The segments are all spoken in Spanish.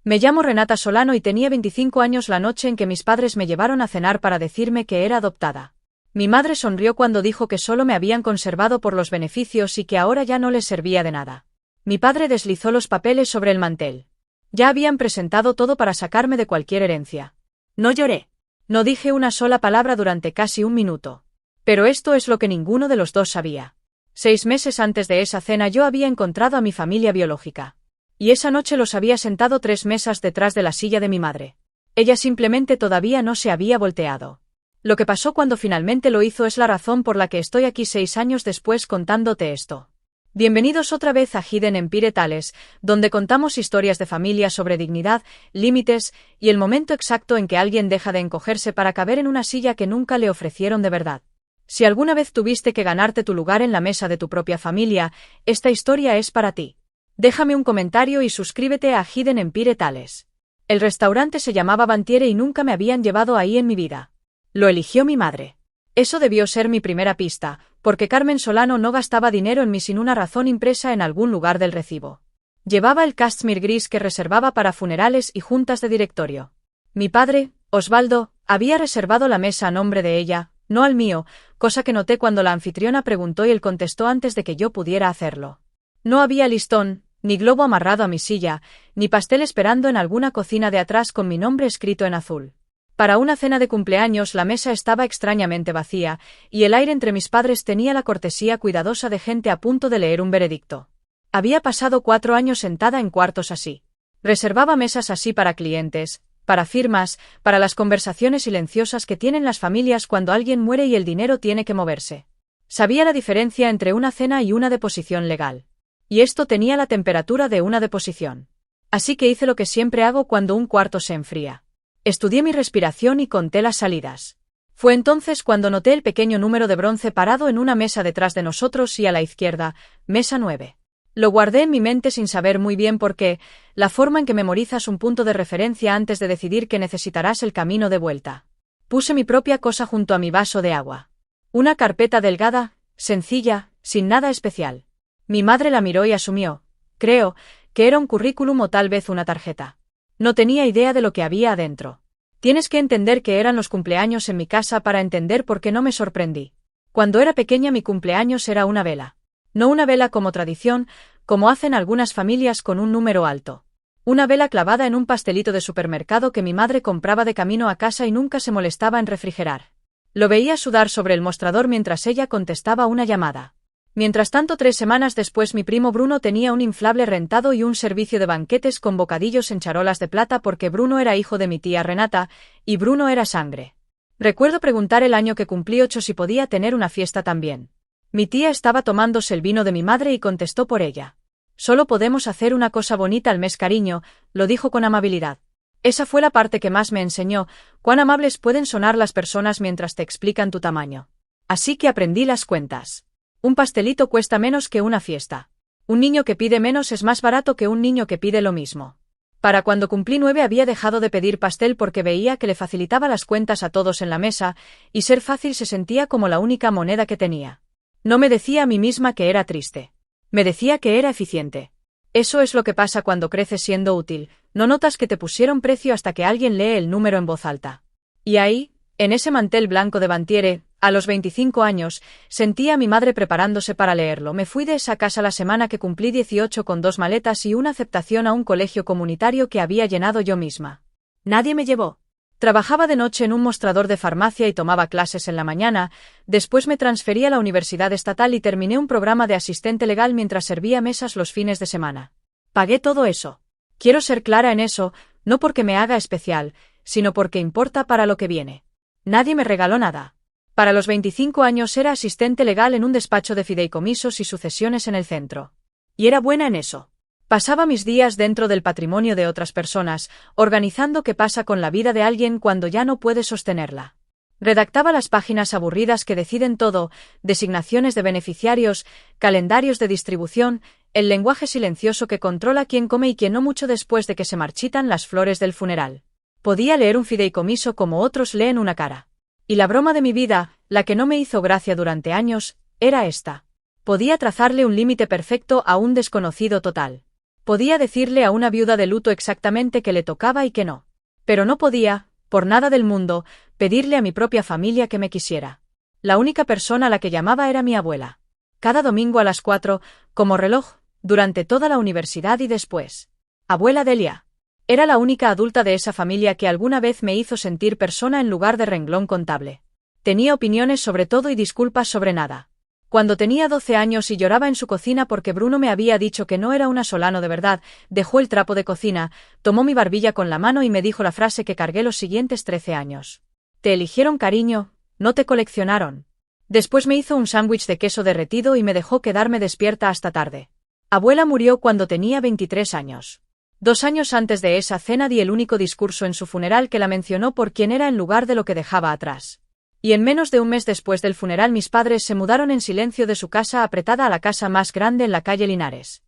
Me llamo Renata Solano y tenía 25 años la noche en que mis padres me llevaron a cenar para decirme que era adoptada. Mi madre sonrió cuando dijo que solo me habían conservado por los beneficios y que ahora ya no les servía de nada. Mi padre deslizó los papeles sobre el mantel. Ya habían presentado todo para sacarme de cualquier herencia. No lloré. No dije una sola palabra durante casi un minuto. Pero esto es lo que ninguno de los dos sabía. 6 meses antes de esa cena yo había encontrado a mi familia biológica. Y esa noche los había sentado 3 mesas detrás de la silla de mi madre. Ella simplemente todavía no se había volteado. Lo que pasó cuando finalmente lo hizo es la razón por la que estoy aquí 6 años después contándote esto. Bienvenidos otra vez a Hidden Empire Tales, donde contamos historias de familia sobre dignidad, límites y el momento exacto en que alguien deja de encogerse para caber en una silla que nunca le ofrecieron de verdad. Si alguna vez tuviste que ganarte tu lugar en la mesa de tu propia familia, esta historia es para ti. Déjame un comentario y suscríbete a Hidden Empire Tales. El restaurante se llamaba Bantiere y nunca me habían llevado ahí en mi vida. Lo eligió mi madre. Eso debió ser mi primera pista, porque Carmen Solano no gastaba dinero en mí sin una razón impresa en algún lugar del recibo. Llevaba el cashmere gris que reservaba para funerales y juntas de directorio. Mi padre, Osvaldo, había reservado la mesa a nombre de ella, no al mío, cosa que noté cuando la anfitriona preguntó y él contestó antes de que yo pudiera hacerlo. No había listón, ni globo amarrado a mi silla, ni pastel esperando en alguna cocina de atrás con mi nombre escrito en azul. Para una cena de cumpleaños la mesa estaba extrañamente vacía, y el aire entre mis padres tenía la cortesía cuidadosa de gente a punto de leer un veredicto. Había pasado 4 años sentada en cuartos así. Reservaba mesas así para clientes, para firmas, para las conversaciones silenciosas que tienen las familias cuando alguien muere y el dinero tiene que moverse. Sabía la diferencia entre una cena y una deposición legal. Y esto tenía la temperatura de una deposición. Así que hice lo que siempre hago cuando un cuarto se enfría. Estudié mi respiración y conté las salidas. Fue entonces cuando noté el pequeño número de bronce parado en una mesa detrás de nosotros y a la izquierda, mesa 9. Lo guardé en mi mente sin saber muy bien por qué, la forma en que memorizas un punto de referencia antes de decidir que necesitarás el camino de vuelta. Puse mi propia cosa junto a mi vaso de agua. Una carpeta delgada, sencilla, sin nada especial. Mi madre la miró y asumió, creo, que era un currículum o tal vez una tarjeta. No tenía idea de lo que había adentro. Tienes que entender que eran los cumpleaños en mi casa para entender por qué no me sorprendí. Cuando era pequeña mi cumpleaños era una vela. No una vela como tradición, como hacen algunas familias con un número alto. Una vela clavada en un pastelito de supermercado que mi madre compraba de camino a casa y nunca se molestaba en refrigerar. Lo veía sudar sobre el mostrador mientras ella contestaba una llamada. Mientras tanto 3 semanas después mi primo Bruno tenía un inflable rentado y un servicio de banquetes con bocadillos en charolas de plata porque Bruno era hijo de mi tía Renata, y Bruno era sangre. Recuerdo preguntar el año que cumplí 8 si podía tener una fiesta también. Mi tía estaba tomándose el vino de mi madre y contestó por ella. Solo podemos hacer una cosa bonita al mes, cariño, lo dijo con amabilidad. Esa fue la parte que más me enseñó, cuán amables pueden sonar las personas mientras te explican tu tamaño. Así que aprendí las cuentas. Un pastelito cuesta menos que una fiesta. Un niño que pide menos es más barato que un niño que pide lo mismo. Para cuando cumplí 9 había dejado de pedir pastel porque veía que le facilitaba las cuentas a todos en la mesa, y ser fácil se sentía como la única moneda que tenía. No me decía a mí misma que era triste. Me decía que era eficiente. Eso es lo que pasa cuando creces siendo útil, no notas que te pusieron precio hasta que alguien lee el número en voz alta. Y ahí, en ese mantel blanco de Bantiere, a los 25 años, sentía a mi madre preparándose para leerlo. Me fui de esa casa la semana que cumplí 18 con 2 maletas y una aceptación a un colegio comunitario que había llenado yo misma. Nadie me llevó. Trabajaba de noche en un mostrador de farmacia y tomaba clases en la mañana, después me transferí a la Universidad Estatal y terminé un programa de asistente legal mientras servía mesas los fines de semana. Pagué todo eso. Quiero ser clara en eso, no porque me haga especial, sino porque importa para lo que viene. Nadie me regaló nada. Para los 25 años era asistente legal en un despacho de fideicomisos y sucesiones en el centro. Y era buena en eso. Pasaba mis días dentro del patrimonio de otras personas, organizando qué pasa con la vida de alguien cuando ya no puede sostenerla. Redactaba las páginas aburridas que deciden todo, designaciones de beneficiarios, calendarios de distribución, el lenguaje silencioso que controla quién come y quién no mucho después de que se marchitan las flores del funeral. Podía leer un fideicomiso como otros leen una cara. Y la broma de mi vida, la que no me hizo gracia durante años, era esta. Podía trazarle un límite perfecto a un desconocido total. Podía decirle a una viuda de luto exactamente qué le tocaba y qué no. Pero no podía, por nada del mundo, pedirle a mi propia familia que me quisiera. La única persona a la que llamaba era mi abuela. Cada domingo a las 4, como reloj, durante toda la universidad y después. Abuela Delia. Era la única adulta de esa familia que alguna vez me hizo sentir persona en lugar de renglón contable. Tenía opiniones sobre todo y disculpas sobre nada. Cuando tenía 12 años y lloraba en su cocina porque Bruno me había dicho que no era una Solano de verdad, dejó el trapo de cocina, tomó mi barbilla con la mano y me dijo la frase que cargué los siguientes 13 años. Te eligieron, cariño, no te coleccionaron. Después me hizo un sándwich de queso derretido y me dejó quedarme despierta hasta tarde. Abuela murió cuando tenía 23 años. 2 años antes de esa cena di el único discurso en su funeral que la mencionó por quién era en lugar de lo que dejaba atrás. Y en menos de un mes después del funeral mis padres se mudaron en silencio de su casa apretada a la casa más grande en la calle Linares.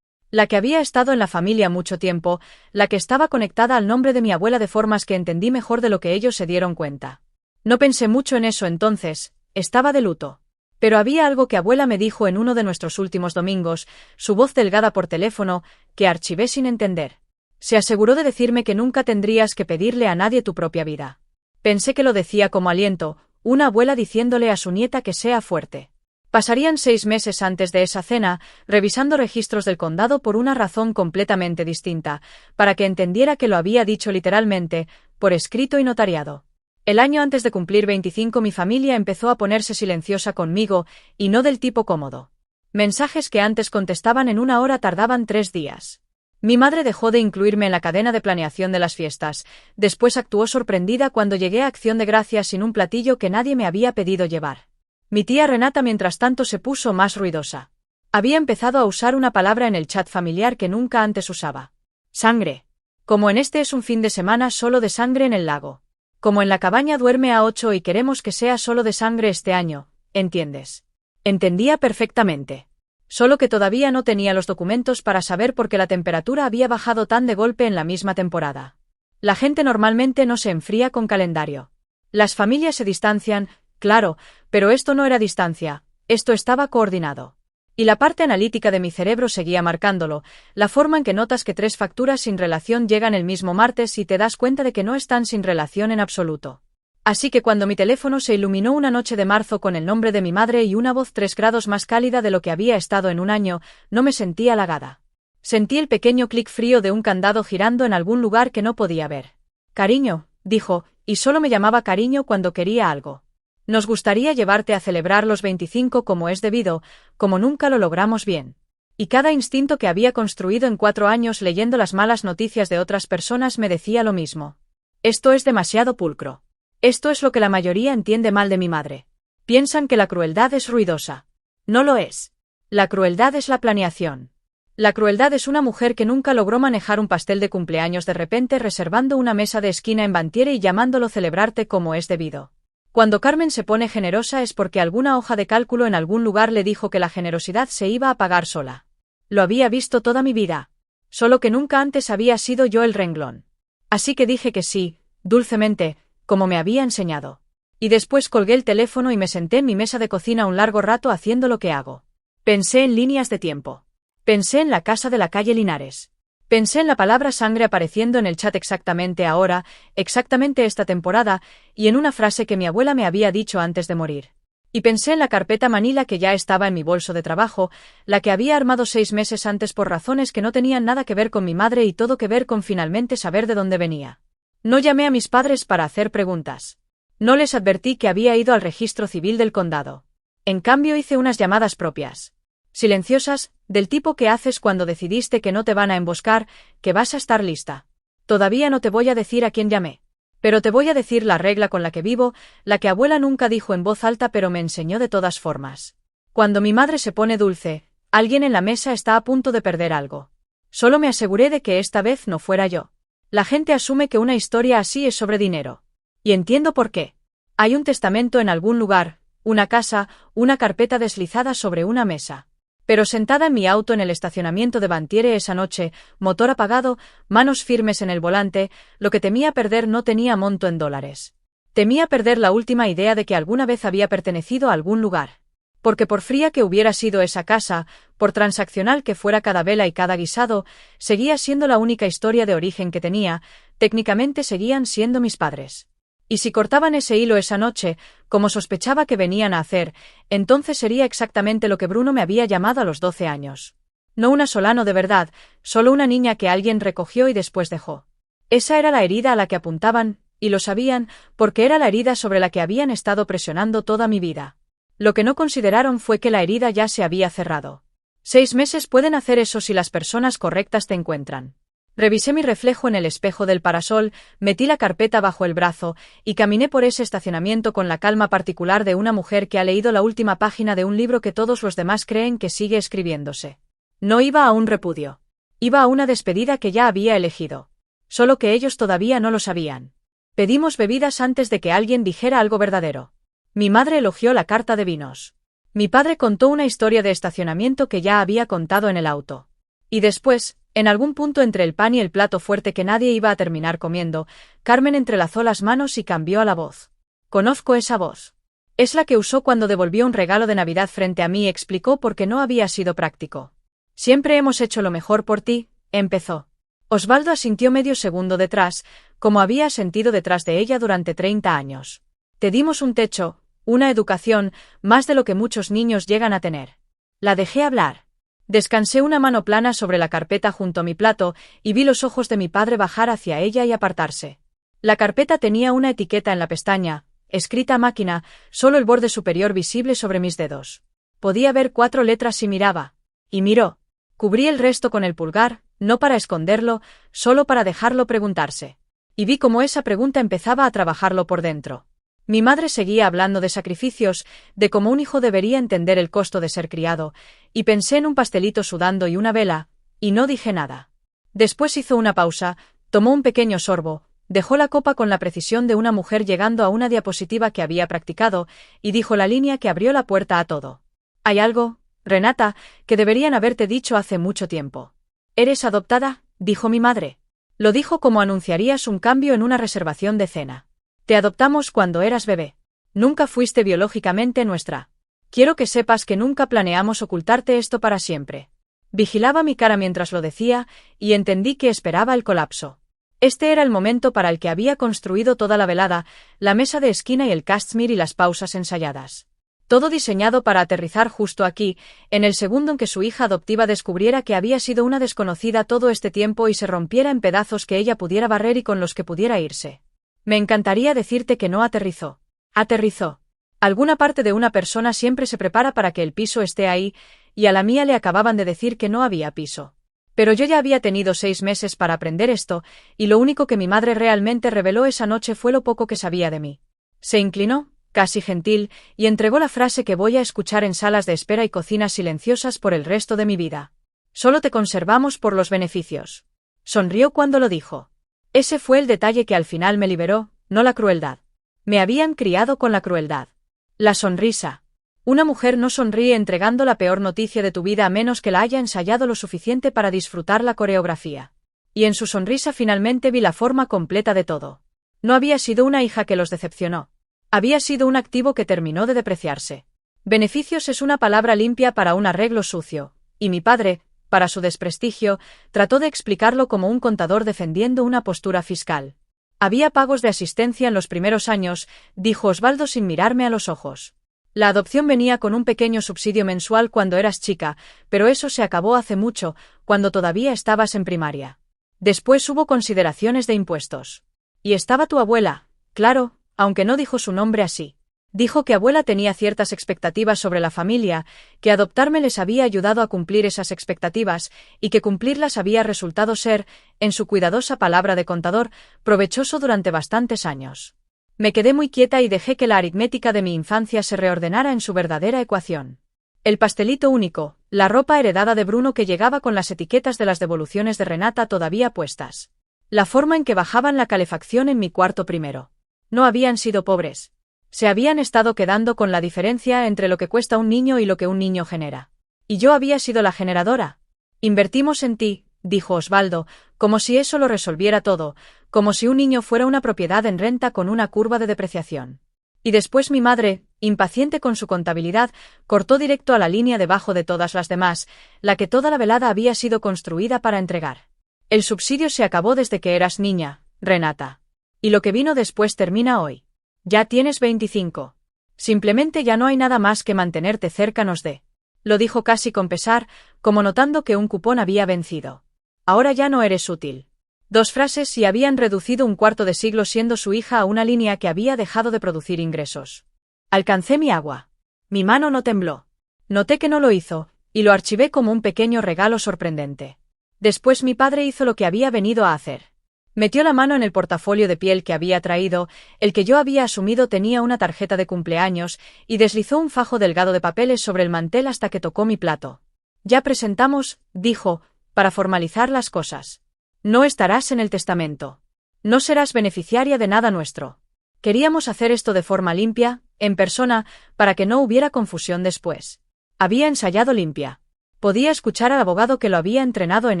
La que había estado en la familia mucho tiempo, la que estaba conectada al nombre de mi abuela de formas que entendí mejor de lo que ellos se dieron cuenta. No pensé mucho en eso entonces, estaba de luto. Pero había algo que abuela me dijo en uno de nuestros últimos domingos, su voz delgada por teléfono, que archivé sin entender. Se aseguró de decirme que nunca tendrías que pedirle a nadie tu propia vida. Pensé que lo decía como aliento, una abuela diciéndole a su nieta que sea fuerte. Pasarían 6 meses antes de esa cena, revisando registros del condado por una razón completamente distinta, para que entendiera que lo había dicho literalmente, por escrito y notariado. El año antes de cumplir 25 mi familia empezó a ponerse silenciosa conmigo, y no del tipo cómodo. Mensajes que antes contestaban en 1 hora tardaban 3 días. Mi madre dejó de incluirme en la cadena de planeación de las fiestas, después actuó sorprendida cuando llegué a Acción de Gracias sin un platillo que nadie me había pedido llevar. Mi tía Renata mientras tanto se puso más ruidosa. Había empezado a usar una palabra en el chat familiar que nunca antes usaba. Sangre. Como en este es un fin de semana solo de sangre en el lago. Como en la cabaña duerme a 8 y queremos que sea solo de sangre este año, ¿entiendes? Entendía perfectamente. Solo que todavía no tenía los documentos para saber por qué la temperatura había bajado tan de golpe en la misma temporada. La gente normalmente no se enfría con calendario. Las familias se distancian, claro, pero esto no era distancia, esto estaba coordinado. Y la parte analítica de mi cerebro seguía marcándolo, la forma en que notas que 3 facturas sin relación llegan el mismo martes y te das cuenta de que no están sin relación en absoluto. Así que cuando mi teléfono se iluminó una noche de marzo con el nombre de mi madre y una voz 3 grados más cálida de lo que había estado en un año, no me sentí halagada. Sentí el pequeño clic frío de un candado girando en algún lugar que no podía ver. Cariño, dijo, y solo me llamaba cariño cuando quería algo. Nos gustaría llevarte a celebrar los 25 como es debido, como nunca lo logramos bien. Y cada instinto que había construido en 4 años leyendo las malas noticias de otras personas me decía lo mismo. Esto es demasiado pulcro. Esto es lo que la mayoría entiende mal de mi madre. Piensan que la crueldad es ruidosa. No lo es. La crueldad es la planeación. La crueldad es una mujer que nunca logró manejar un pastel de cumpleaños de repente reservando una mesa de esquina en Bantiere y llamándolo celebrarte como es debido. Cuando Carmen se pone generosa es porque alguna hoja de cálculo en algún lugar le dijo que la generosidad se iba a pagar sola. Lo había visto toda mi vida. Solo que nunca antes había sido yo el renglón. Así que dije que sí, dulcemente, como me había enseñado. Y después colgué el teléfono y me senté en mi mesa de cocina un largo rato haciendo lo que hago. Pensé en líneas de tiempo. Pensé en la casa de la calle Linares. Pensé en la palabra sangre apareciendo en el chat exactamente ahora, exactamente esta temporada, y en una frase que mi abuela me había dicho antes de morir. Y pensé en la carpeta Manila que ya estaba en mi bolso de trabajo, la que había armado 6 meses antes por razones que no tenían nada que ver con mi madre y todo que ver con finalmente saber de dónde venía. No llamé a mis padres para hacer preguntas. No les advertí que había ido al registro civil del condado. En cambio hice unas llamadas propias. Silenciosas, del tipo que haces cuando decidiste que no te van a emboscar, que vas a estar lista. Todavía no te voy a decir a quién llamé. Pero te voy a decir la regla con la que vivo, la que abuela nunca dijo en voz alta pero me enseñó de todas formas. Cuando mi madre se pone dulce, alguien en la mesa está a punto de perder algo. Solo me aseguré de que esta vez no fuera yo. La gente asume que una historia así es sobre dinero. Y entiendo por qué. Hay un testamento en algún lugar, una casa, una carpeta deslizada sobre una mesa. Pero sentada en mi auto en el estacionamiento de Bantiere esa noche, motor apagado, manos firmes en el volante, lo que temía perder no tenía monto en dólares. Temía perder la última idea de que alguna vez había pertenecido a algún lugar. Porque por fría que hubiera sido esa casa, por transaccional que fuera cada vela y cada guisado, seguía siendo la única historia de origen que tenía, técnicamente seguían siendo mis padres. Y si cortaban ese hilo esa noche, como sospechaba que venían a hacer, entonces sería exactamente lo que Bruno me había llamado a los 12 años. No una Solano de verdad, solo una niña que alguien recogió y después dejó. Esa era la herida a la que apuntaban, y lo sabían, porque era la herida sobre la que habían estado presionando toda mi vida. Lo que no consideraron fue que la herida ya se había cerrado. 6 meses pueden hacer eso si las personas correctas te encuentran. Revisé mi reflejo en el espejo del parasol, metí la carpeta bajo el brazo, y caminé por ese estacionamiento con la calma particular de una mujer que ha leído la última página de un libro que todos los demás creen que sigue escribiéndose. No iba a un repudio. Iba a una despedida que ya había elegido. Solo que ellos todavía no lo sabían. Pedimos bebidas antes de que alguien dijera algo verdadero. Mi madre elogió la carta de vinos. Mi padre contó una historia de estacionamiento que ya había contado en el auto. Y después, en algún punto entre el pan y el plato fuerte que nadie iba a terminar comiendo, Carmen entrelazó las manos y cambió a la voz. Conozco esa voz. Es la que usó cuando devolvió un regalo de Navidad frente a mí y explicó por qué no había sido práctico. Siempre hemos hecho lo mejor por ti, empezó. Osvaldo asintió medio segundo detrás, como había sentido detrás de ella durante 30 años. Te dimos un techo, una educación, más de lo que muchos niños llegan a tener. La dejé hablar. Descansé una mano plana sobre la carpeta junto a mi plato y vi los ojos de mi padre bajar hacia ella y apartarse. La carpeta tenía una etiqueta en la pestaña, escrita a máquina, solo el borde superior visible sobre mis dedos. Podía ver 4 letras si miraba. Y miró. Cubrí el resto con el pulgar, no para esconderlo, solo para dejarlo preguntarse. Y vi cómo esa pregunta empezaba a trabajarlo por dentro. Mi madre seguía hablando de sacrificios, de cómo un hijo debería entender el costo de ser criado, y pensé en un pastelito sudando y una vela, y no dije nada. Después hizo una pausa, tomó un pequeño sorbo, dejó la copa con la precisión de una mujer llegando a una diapositiva que había practicado, y dijo la línea que abrió la puerta a todo. Hay algo, Renata, que deberían haberte dicho hace mucho tiempo. ¿Eres adoptada?, dijo mi madre. Lo dijo como anunciarías un cambio en una reservación de cena. Te adoptamos cuando eras bebé. Nunca fuiste biológicamente nuestra. Quiero que sepas que nunca planeamos ocultarte esto para siempre. Vigilaba mi cara mientras lo decía, y entendí que esperaba el colapso. Este era el momento para el que había construido toda la velada, la mesa de esquina y el cashmere y las pausas ensayadas. Todo diseñado para aterrizar justo aquí, en el segundo en que su hija adoptiva descubriera que había sido una desconocida todo este tiempo y se rompiera en pedazos que ella pudiera barrer y con los que pudiera irse. Me encantaría decirte que no aterrizó. Aterrizó. Alguna parte de una persona siempre se prepara para que el piso esté ahí, y a la mía le acababan de decir que no había piso. Pero yo ya había tenido 6 meses para aprender esto, y lo único que mi madre realmente reveló esa noche fue lo poco que sabía de mí. Se inclinó, casi gentil, y entregó la frase que voy a escuchar en salas de espera y cocinas silenciosas por el resto de mi vida. Solo te conservamos por los beneficios. Sonrió cuando lo dijo. Ese fue el detalle que al final me liberó, no la crueldad. Me habían criado con la crueldad. La sonrisa. Una mujer no sonríe entregando la peor noticia de tu vida a menos que la haya ensayado lo suficiente para disfrutar la coreografía. Y en su sonrisa finalmente vi la forma completa de todo. No había sido una hija que los decepcionó. Había sido un activo que terminó de depreciarse. Beneficios es una palabra limpia para un arreglo sucio, y mi padre, para su desprestigio, trató de explicarlo como un contador defendiendo una postura fiscal. Había pagos de asistencia en los primeros años, dijo Osvaldo sin mirarme a los ojos. La adopción venía con un pequeño subsidio mensual cuando eras chica, pero eso se acabó hace mucho, cuando todavía estabas en primaria. Después hubo consideraciones de impuestos. Y estaba tu abuela, claro, aunque no dijo su nombre así. Dijo que abuela tenía ciertas expectativas sobre la familia, que adoptarme les había ayudado a cumplir esas expectativas, y que cumplirlas había resultado ser, en su cuidadosa palabra de contador, provechoso durante bastantes años. Me quedé muy quieta y dejé que la aritmética de mi infancia se reordenara en su verdadera ecuación. El pastelito único, la ropa heredada de Bruno que llegaba con las etiquetas de las devoluciones de Renata todavía puestas. La forma en que bajaban la calefacción en mi cuarto primero. No habían sido pobres. Se habían estado quedando con la diferencia entre lo que cuesta un niño y lo que un niño genera. Y yo había sido la generadora. Invertimos en ti, dijo Osvaldo, como si eso lo resolviera todo, como si un niño fuera una propiedad en renta con una curva de depreciación. Y después mi madre, impaciente con su contabilidad, cortó directo a la línea debajo de todas las demás, la que toda la velada había sido construida para entregar. El subsidio se acabó desde que eras niña, Renata. Y lo que vino después termina hoy. Ya tienes 25. Simplemente ya no hay nada más que mantenerte cercanos de. Lo dijo casi con pesar, como notando que un cupón había vencido. Ahora ya no eres útil. 2 frases y habían reducido un cuarto de siglo siendo su hija a una línea que había dejado de producir ingresos. Alcancé mi agua. Mi mano no tembló. Noté que no lo hizo, y lo archivé como un pequeño regalo sorprendente. Después mi padre hizo lo que había venido a hacer. Metió la mano en el portafolio de piel que había traído, el que yo había asumido tenía una tarjeta de cumpleaños, y deslizó un fajo delgado de papeles sobre el mantel hasta que tocó mi plato. Ya presentamos, dijo, para formalizar las cosas. No estarás en el testamento. No serás beneficiaria de nada nuestro. Queríamos hacer esto de forma limpia, en persona, para que no hubiera confusión después. Había ensayado limpia. Podía escuchar al abogado que lo había entrenado en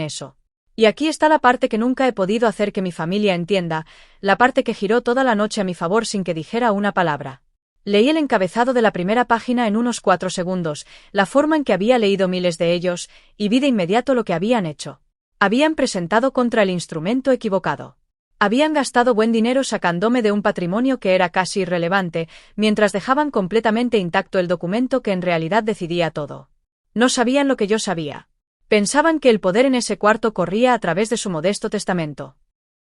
eso. Y aquí está la parte que nunca he podido hacer que mi familia entienda, la parte que giró toda la noche a mi favor sin que dijera una palabra. Leí el encabezado de la primera página en unos 4 segundos, la forma en que había leído miles de ellos, y vi de inmediato lo que habían hecho. Habían presentado contra el instrumento equivocado. Habían gastado buen dinero sacándome de un patrimonio que era casi irrelevante, mientras dejaban completamente intacto el documento que en realidad decidía todo. No sabían lo que yo sabía. Pensaban que el poder en ese cuarto corría a través de su modesto testamento.